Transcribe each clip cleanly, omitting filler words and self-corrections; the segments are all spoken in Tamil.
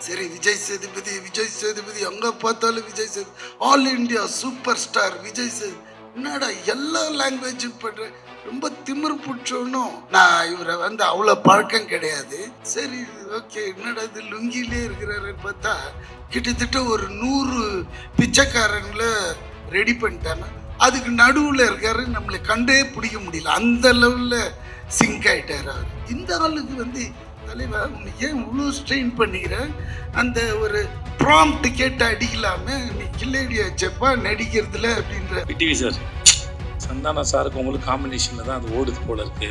சரி, விஜய் சேதுபதி அங்க பார்த்தாலும் Vijay Sethu, all India super star Vijay Sethu. என்னடா எல்லா லாங்குவேஜும் பண்ற, ரொம்ப திமிரு பிடிச்சோன்னும். நான் இவரை வந்து அவ்வளோ பழக்கம் கிடையாது. சரி, ஓகே, என்னடா இது லுங்கிலே இருக்கிறாருன்னு பார்த்தா கிட்டத்தட்ட ஒரு 100 பிச்சைக்காரங்களை ரெடி பண்ணிட்டாங்க. அதுக்கு நடுவில் இருக்காரு, நம்மளை கண்டே பிடிக்க முடியல, அந்த லெவலில் சிங்க் ஆயிட்டார் அவர். இந்த ஆளுக்கு வந்து தலைவா உன்னை ஏன் இவ்வளோ ஸ்ட்ரெயின் பண்ணிக்கிற, அந்த ஒரு ப்ராம்ப்ட் கேட்டு அடிக்கலாம, நீ கில்லேடி ஆச்சப்பா நடிக்கிறதுல அப்படின்ற. டிவி சார், சந்தானா சாருக்கு உங்களுக்கு காம்பினேஷனில் தான் அது ஓடுது போல இருக்கு.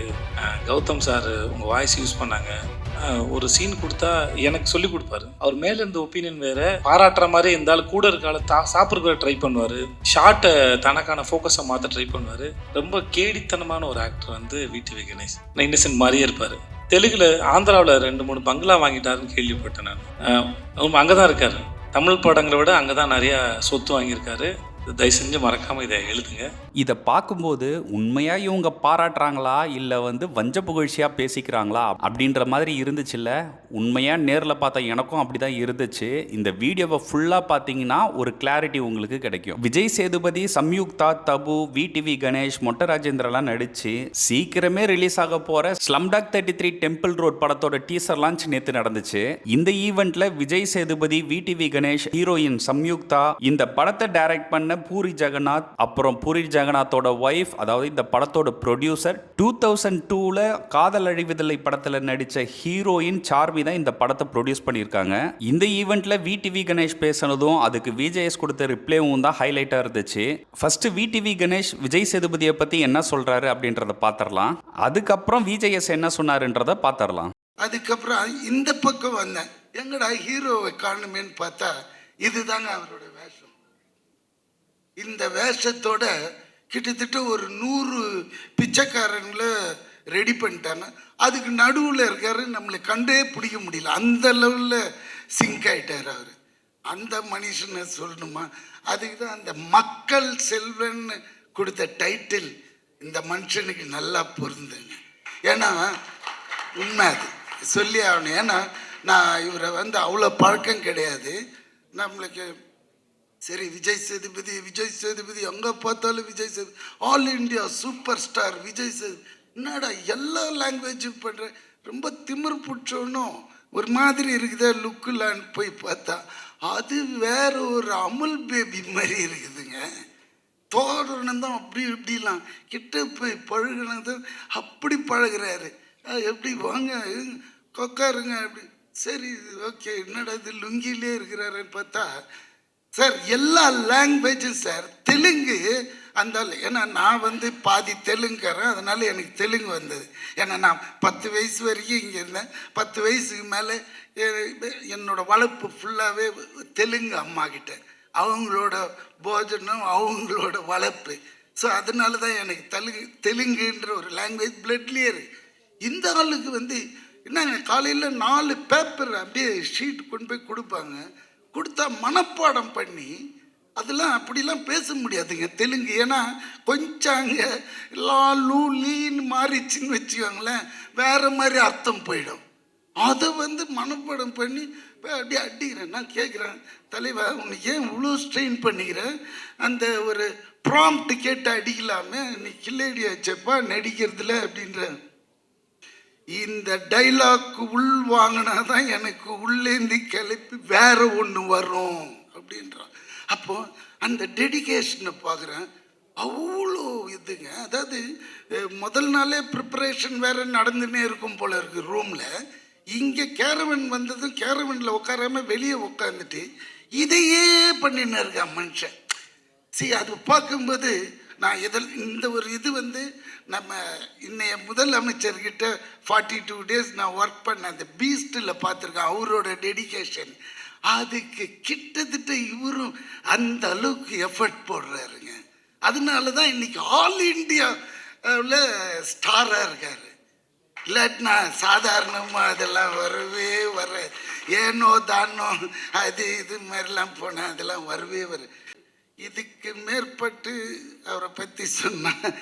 கௌதம் சார் உங்கள் வாய்ஸ் யூஸ் பண்ணாங்க, ஒரு சீன் கொடுத்தா எனக்கு சொல்லி கொடுப்பாரு. அவர் மேலே இருந்த ஒப்பீனியன் வேற, பாராட்டுற மாதிரி இருந்தாலும் கூட இருக்கால சாப்பிட்ற ட்ரை பண்ணுவார், ஷார்ட்டை தனக்கான ஃபோக்கஸை மாற்ற ட்ரை பண்ணுவார். ரொம்ப கேடித்தனமான ஒரு ஆக்டர் வந்து விடிவி கணேஷ். இன்னசென்ட் மாதிரியே இருப்பார். தெலுங்குல ஆந்திராவில் 2-3 பங்களா வாங்கிட்டாருன்னு கேள்விப்பட்டேன் நான். அங்கே தான் இருக்காரு. தமிழ் படங்களை விட அங்கே தான் நிறையா சொத்து வாங்கியிருக்காரு. தயவு செஞ்சு மறக்காமல் இதை எழுதுங்க. இதை பார்க்கும்போது உண்மையாக இவங்க பாராட்டுறாங்களா இல்லை வஞ்ச புகழ்ச்சியாக பேசிக்கிறாங்களா அப்படின்ற மாதிரி இருந்துச்சுல்ல. உண்மையாக நேரில் பார்த்தா எனக்கும் அப்படி தான் இருந்துச்சு. இந்த வீடியோவை ஃபுல்லாக பார்த்தீங்கன்னா ஒரு கிளாரிட்டி உங்களுக்கு கிடைக்கும். விஜய் சேதுபதி, சம்யுக்தா, தபு, விடிவி கணேஷ், மொட்ட ராஜேந்திரலாம் நடித்து சீக்கிரமே ரிலீஸ் ஆக போகிற ஸ்லம்டாக் 33 டெம்பிள் ரோட் படத்தோட டீசர் லான்ச் நேற்று நடந்துச்சு. இந்த ஈவெண்ட்டில் விஜய் சேதுபதி, விடிவி கணேஷ், ஹீரோயின் சம்யுக்தா, இந்த படத்தை டைரக்ட் பண்ண பூரி ஜெகநாத், அப்புறம் பூரி ஜெகநாத்தோட ஒய்ஃப், அதாவது இந்த படத்தோட ப்ரொடியூசர், 2002ல காதல் அழிவதில்லை படத்தில் நடித்த ஹீரோயின் சார்மி தான் இந்த படத்தை ப்ரொடியூஸ் பண்ணியிருக்காங்க. இந்த ஈவெண்ட்ல விடிவி கணேஷ் பேசினதும் அதுக்கு விஜேஎஸ் கொடுத்த ரிப்ளேவும் தான் ஹைலைட்டாக இருந்துச்சு. ஃபர்ஸ்ட் விடிவி கணேஷ் விஜய் சேதுபதியை பற்றி என்ன சொல்றாரு அப்படின்றத பார்த்துடலாம். அதுக்கப்புறம் விஜேஎஸ் என்ன சொன்னாருன்றத பார்த்துடலாம். அதுக்கப்புறம் இந்த பக்கம் வந்தேன், எங்கடா ஹீரோவை காணுமேன்னு பார்த்தா இதுதாங்க அவரோட வேஷம். இந்த வேஷத்தோட கிட்டத்தட்ட ஒரு 100 பிச்சைக்காரங்களை ரெடி பண்ணிட்டாங்க. அதுக்கு நடுவில் இருக்காரு, நம்மளை கண்டே பிடிக்க முடியல, அந்த லெவலில் சிங்க் ஆயிட்டார் அவர். அந்த மனுஷனை சொல்லணுமா? அதுக்கு தான் அந்த மக்கள் செல்வன்னு கொடுத்த டைட்டில் இந்த மனுஷனுக்கு நல்லா பொருந்துங்க. ஏன்னா உண்மை அது சொல்லி ஆகணும். ஏன்னா நான் இவரை வந்து அவ்வளோ பழக்கம் கிடையாது நம்மளுக்கு. சரி, விஜய் சேதுபதி அங்கே பார்த்தாலும் Vijay Sethu, all India super star Vijay Sethu. என்னடா எல்லா லாங்குவேஜும் பண்ற, ரொம்ப திமிரு பிடிச்சோன்னும் ஒரு மாதிரி இருக்குதா லுக்குலான்னு போய் பார்த்தா அது வேற ஒரு அமுல் பேபி மாதிரி இருக்குதுங்க. தோரணம் தான் அப்படி இப்படிலாம் கிட்ட போய் பழகினது அப்படி பழகிறாரு. எப்படி வாங்க கொக்காருங்க அப்படி. சரி, ஓகே, என்னடா இது லுங்கிலே இருக்கிறாருன்னு பார்த்தா சார் எல்லா லாங்குவேஜும் சார். தெலுங்கு அந்த, ஏன்னா நான் வந்து பாதி தெலுங்குறேன், அதனால எனக்கு தெலுங்கு வந்தது. ஏன்னா நான் 10 வயசு வரைக்கும் இங்கே இருந்தேன். 10 வயசுக்கு மேலே என்னோட வளர்ப்பு ஃபுல்லாகவே தெலுங்கு அம்மா கிட்ட, அவங்களோட போஜனம் அவங்களோட வளர்ப்பு. ஸோ அதனால தான் எனக்கு தெலுங்குன்ற ஒரு லாங்குவேஜ் பிளட்லேயே இருக்கு. இந்த ஆளுக்கு வந்து என்னங்க, காலையில் 4 பேப்பர் அப்படியே ஷீட் கொண்டு போய் கொடுப்பாங்க, கொடுத்தா மனப்பாடம் பண்ணி அதெல்லாம் அப்படிலாம் பேச முடியாதுங்க தெலுங்கு. ஏன்னா கொஞ்சம் அங்கே லீன்னு மாறிச்சின்னு வச்சுக்கோங்களேன், வேற மாதிரி அர்த்தம் போயிடும். அதை வந்து மனப்பாடம் பண்ணி அப்படியே அடிக்கிறேன். நான் கேட்குறேன், தலைவா உன்னை ஏன் இவ்வளோ ஸ்ட்ரெயின் பண்ணிக்கிற, அந்த ஒரு ப்ராம்ப்ட் கேட்டு அடிக்கலாமே, நீ கில்லேடி ஆச்சப்பா நடிக்கிறதுல அப்படின்ற. இந்த டைலாக் உள் வாங்கினாதான் எனக்கு உள்ளேந்து கிளப்பி வேற ஒன்று வரும் அப்படின்றான். அப்போ அந்த டெடிகேஷனை பார்க்குறேன், அவ்வளோ இதுங்க. அதாவது முதல் நாளே ப்ரிப்பரேஷன் வேற நடந்துன்னே இருக்கும் போல இருக்கு ரூமில். இங்கே கேரவன் வந்ததும் கேரவனில் உட்காராம வெளியே உட்காந்துட்டு இதையே பண்ணின்னு இருக்கான் மனுஷன். சரி, அது பார்க்கும்போது நான் இந்த ஒரு இது வந்து நம்ம இன்னைய முதலமைச்சர்கிட்ட 42 டேஸ் நான் ஒர்க் பண்ண அந்த பீஸ்டில் பார்த்துருக்கேன் அவரோட டெடிகேஷன். அதுக்கு கிட்டத்தட்ட இவரும் அந்த அளவுக்கு எஃபர்ட் போடுறாருங்க. அதனால தான் இன்னைக்கு ஆல் இண்டியாவில் ஸ்டாராக இருக்காரு. இல்லாட்டினா சாதாரணமாக அதெல்லாம் வரவே வர, ஏனோ தானோ அது இது மாதிரிலாம் போனால் அதெல்லாம் வரவே வரும். இதுக்கு மேற்பட்டு அவரை பற்றி சொன்னால்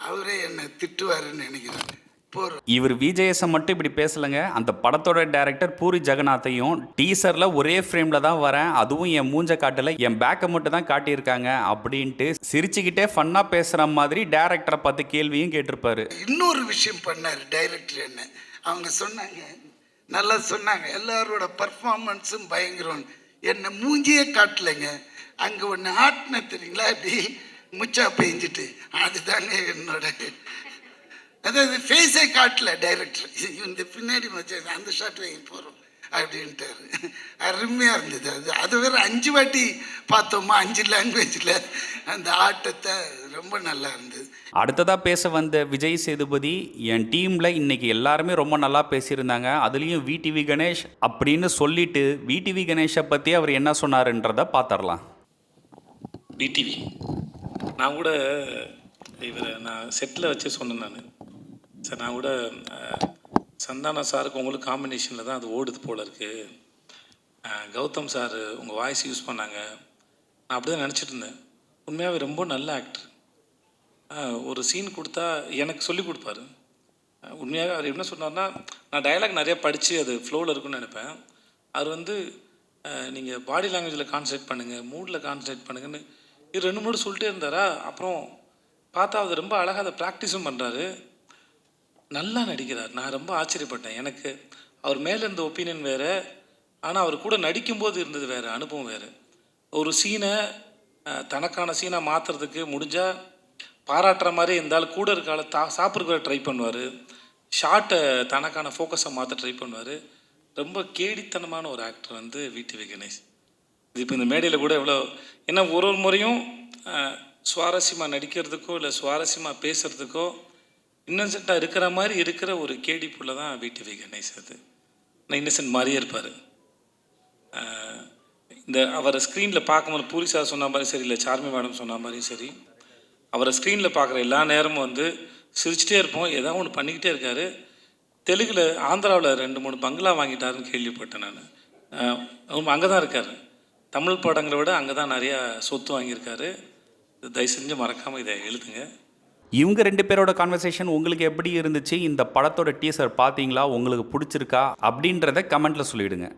அவரே என்னை திட்டுவாருன்னு நினைக்கிறேன். போகிறோம். இவர் விஜேஎஸை மட்டும் இப்படி பேசலைங்க. அந்த படத்தோட டைரக்டர் பூரி ஜெகநாத்தையும் டீசரில் ஒரே ஃப்ரேமில் தான் வரேன், அதுவும் என் மூஞ்ச காட்டல, என் பேக்கை மட்டும் தான் காட்டியிருக்காங்க அப்படின்ட்டு சிரிச்சுக்கிட்டே ஃபன்னாக பேசுகிற மாதிரி டைரக்டரை பார்த்து கேள்வியும் கேட்டிருப்பாரு. இன்னொரு விஷயம் பண்ணார் டைரக்டர். என்ன அவங்க சொன்னாங்க, நல்லா சொன்னாங்க, எல்லாரோட பர்ஃபார்மன்ஸும் பயங்கரம். என்னை மூஞ்சியே காட்டலைங்க, அங்கே ஒன்று ஆட்டின தெரியுங்களா, அப்படி முச்சா பெஞ்சிட்டு, அதுதாங்க என்னோட, அதாவது ஃபேஸே காட்டல டைரக்டர். இந்த பின்னாடி மச்சா அந்த ஷாட் வாங்கி போகிறோம் அப்படின்ட்டாரு. அருமையாக இருந்தது. அது வேறு 5 வாட்டி பார்த்தோமா, 5 லாங்குவேஜில் அந்த ஆட்டத்தை, ரொம்ப நல்லா இருந்தது. அடுத்ததாக பேச வந்த விஜய் சேதுபதி, என் டீமில் இன்னைக்கு எல்லாருமே ரொம்ப நல்லா பேசியிருந்தாங்க, அதுலேயும் விடிவி கணேஷ் அப்படின்னு சொல்லிட்டு விடிவி கணேஷை பற்றி அவர் என்ன சொன்னாருன்றதை பார்த்துடலாம். விடிவி நான் கூட இவரை நான் செட்டில் வச்சு சொன்னேன். சார் நான் கூட சந்தானம் சாருக்கு உங்களுக்கு காம்பினேஷனில் தான் அது ஓடுது போல் இருக்குது. கௌதம் சார் உங்கள் வாய்ஸ் யூஸ் பண்ணாங்க, நான் அப்படி தான் நினச்சிட்டு இருந்தேன். உண்மையாகவே ரொம்ப நல்ல ஆக்டர். ஒரு சீன் கொடுத்தா எனக்கு சொல்லி கொடுப்பாரு. உண்மையாகவே அவர் என்ன சொன்னார்னா, நான் டயலாக் நிறையா படித்து அது ஃப்ளோவில் இருக்குன்னு நினைப்பேன். அவர் வந்து நீங்கள் பாடி லாங்குவேஜில் கான்சன்ட்ரேட் பண்ணுங்கள், மூடில் கான்சன்ட்ரேட் பண்ணுங்கன்னு இது 2 மூணு சொல்லிட்டே இருந்தாரா. அப்புறம் பார்த்தா அது ரொம்ப அழகாக அதை ப்ராக்டிஸும் பண்ணுறாரு, நல்லா நடிக்கிறார். நான் ரொம்ப ஆச்சரியப்பட்டேன். எனக்கு அவர் மேலே இருந்த ஒப்பீனியன் வேறு, ஆனால் அவர் கூட நடிக்கும்போது இருந்தது வேறு, அனுபவம் வேறு. ஒரு சீனை தனக்கான சீனாக மாற்றுறதுக்கு முடிஞ்சால் பாராட்டுற மாதிரி இருந்தாலும் கூட இருக்கால சாப்பிட்ற ட்ரை பண்ணுவார், ஷார்ட்டை தனக்கான ஃபோக்கஸை மாற்ற ட்ரை பண்ணுவார். ரொம்ப கேடித்தனமான ஒரு ஆக்டர் வந்து விடிவி கணேஷ். இது இப்போ இந்த மேடையில் கூட எவ்வளோ, ஏன்னா ஒரு முறையும் சுவாரஸ்யமாக நடிக்கிறதுக்கோ இல்லை சுவாரஸ்யமாக பேசுகிறதுக்கோ இன்னசென்ட்டாக இருக்கிற மாதிரி இருக்கிற ஒரு கேடி புள்ள தான் விடிவி கணேஷ். அது நான் இன்னசென்ட் மாதிரியே இருப்பார். இந்த அவரை ஸ்க்ரீனில் பார்க்கும்போது பூரி சார் சொன்ன மாதிரி சரி, இல்லை சார்மி மேடம் சொன்ன மாதிரியும் சரி, அவரை ஸ்க்ரீனில் பார்க்குற எல்லா நேரமும் வந்து சிரிச்சிட்டே இருப்போம், ஏதாவது ஒன்று பண்ணிக்கிட்டே இருக்கார். தெலுங்கில் ஆந்திராவில் 2-3 பங்களா வாங்கிட்டாருன்னு கேள்விப்பட்டேன் நான். அவங்க அங்கே தான் இருக்கார். தமிழ் படங்களை விட அங்கே தான் நிறையா சொத்து வாங்கியிருக்காரு. தயவு செஞ்சு மறக்காமல் இதை எழுதுங்க. இவங்க 2 பேரோட கான்வர்சேஷன் உங்களுக்கு எப்படி இருந்துச்சு? இந்த படத்தோட டீசர் பார்த்தீங்களா? உங்களுக்கு பிடிச்சிருக்கா? அப்படின்றத கமெண்ட்டில் சொல்லிவிடுங்க.